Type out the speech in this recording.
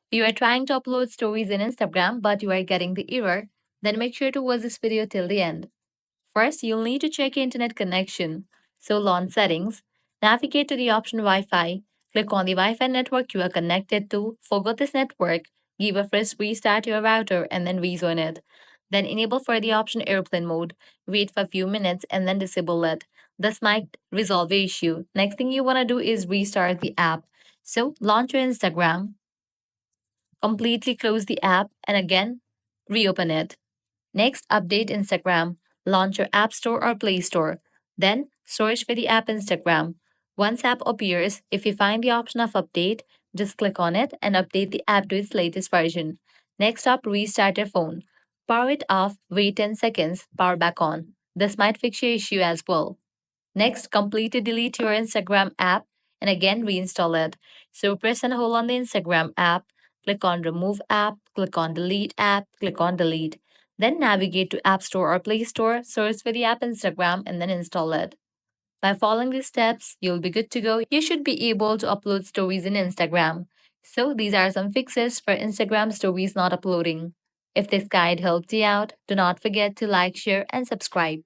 You are trying to upload stories in Instagram, but you are getting the error, then make sure to watch this video till the end. First, you'll need to check your internet connection. So, launch settings, navigate to the option Wi Fi, click on the Wi Fi network you are connected to, forget this network, give a fresh restart to your router, and then rejoin it. Then enable for the option airplane mode, wait for a few minutes, and then disable it. This might resolve the issue. Next thing you want to do is restart the app. So, launch your Instagram, completely close the app, and again, reopen it. Next, update Instagram. Launch your App Store or Play Store. Then, search for the app Instagram. Once app appears, if you find the option of update, just click on it and update the app to its latest version. Next up, restart your phone. Power it off, wait 10 seconds, power back on. This might fix your issue as well. Next, completely delete your Instagram app and again reinstall it. So press and hold on the Instagram app, click on Remove App, click on Delete App, click on Delete. Then navigate to App Store or Play Store, search for the app Instagram, and then install it. By following these steps, you'll be good to go. You should be able to upload stories in Instagram. So these are some fixes for Instagram stories not uploading. If this guide helped you out, do not forget to like, share, and subscribe.